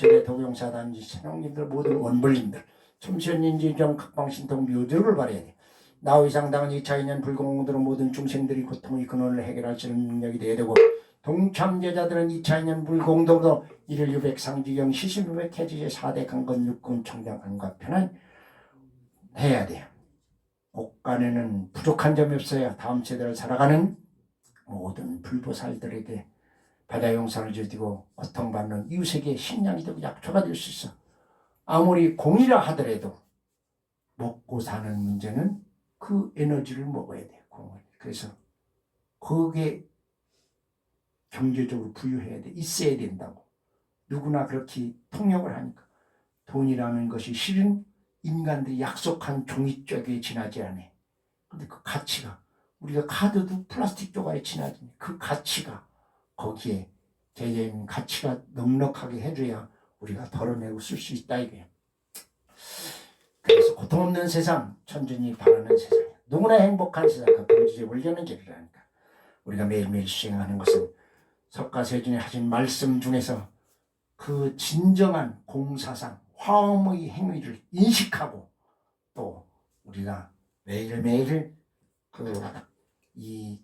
제대동용사단지 신앙님들 모든 원불님들 첨시현인지정 각방신통 묘들을 발해야 돼. 나의상당은 2차2년 불공들은 모든 중생들이 고통의 근원을 해결할 수 있는 능력이 되어야 되고 동참제자들은 2차2년 불공도로 일일 유백 상지경 시신유백 해지제 4대 강건 육군 청장안과 편안 해야 돼요. 곳간에는 부족한 점이 없어야 다음 세대를 살아가는 모든 불보살들에게 바다 용산을 지고 고통받는 이웃에게 식량이 되고 약초가 될 수 있어. 아무리 공이라 하더라도 먹고 사는 문제는 그 에너지를 먹어야 돼. 공을. 그래서 거기에 경제적으로 부유해야 돼. 있어야 된다고. 누구나 그렇게 통역을 하니까. 돈이라는 것이 실은 인간들이 약속한 종이쪽에 지나지 않아. 근데 그 가치가, 우리가 카드도 플라스틱 조각에 지나지. 그 가치가 거기에 개개인 가치가 넉넉하게 해줘야 우리가 덜어내고 쓸 수 있다 이거예요. 그래서 고통 없는 세상, 천천히 바라는 세상, 누구나 행복한 세상, 그 본질의 원리는 길이라니까. 우리가 매일매일 수행하는 것은 석가세존이 하신 말씀 중에서 그 진정한 공사상, 화엄의 행위를 인식하고 또 우리가 매일매일 이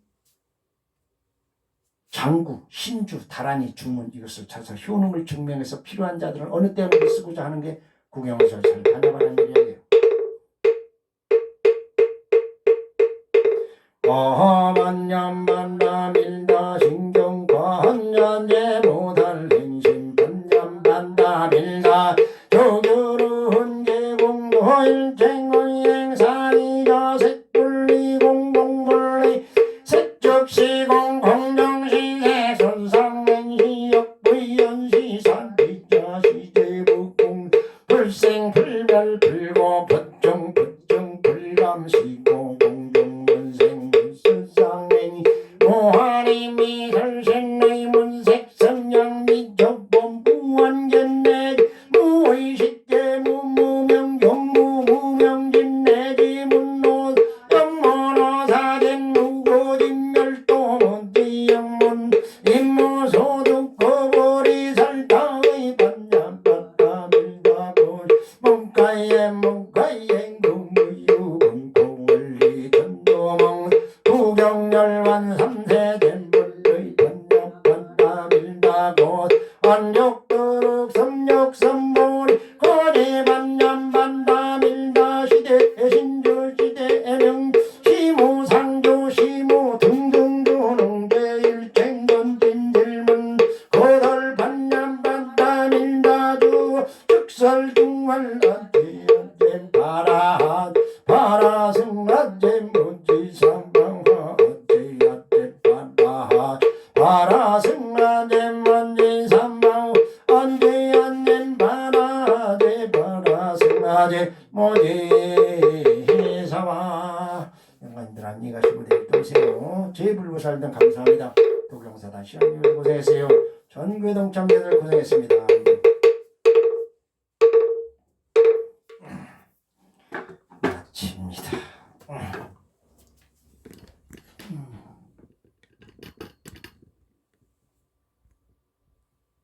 장구, 신주, 다란이, 중문 이것을 찾아서 효능을 증명해서 필요한 자들은 어느 때로도 쓰고자 하는 게 구경서 잘 다녀가는 일이에요. 어만념반다밀다 신경과한연제 모달행심 반잠반다밀다 조교로운 계공도일쟁의행사리자 색불리공동불리 색적시공 공정시세 선상맹시역부연시산 비자시제북공 불생불별 불고 법정 불감시고 모하리 미설생의 문색 성령미 적범 무한견내 무의식계 무무명 경무 무명진내지 문노 영모노사된 무고진멸도 문지영문 임무소득 거보리 살타의 반야반다밀다고 문가에 무무유금통을리 전도망 부경열만 삼세된 불의 번역반다밀다고 안욕도록 삼욕선몰 거리반념반다밀다 시대 신주시대 명 시무상조 시무 등등두능대일쟁전진질문 고돌반념반다밀다주 즉설중활한테한테 바라승한테 문지상방하 바라승하제 먼지삼방 언제안낸 바라제 바라승하제 모지사와 영광님들 안녕히 가시고 내일 또 오세요. 제불보살등 감사합니다. 도경사단 시간님들 고생했어요. 전교회 동참자들 고생했습니다. 마칩니다.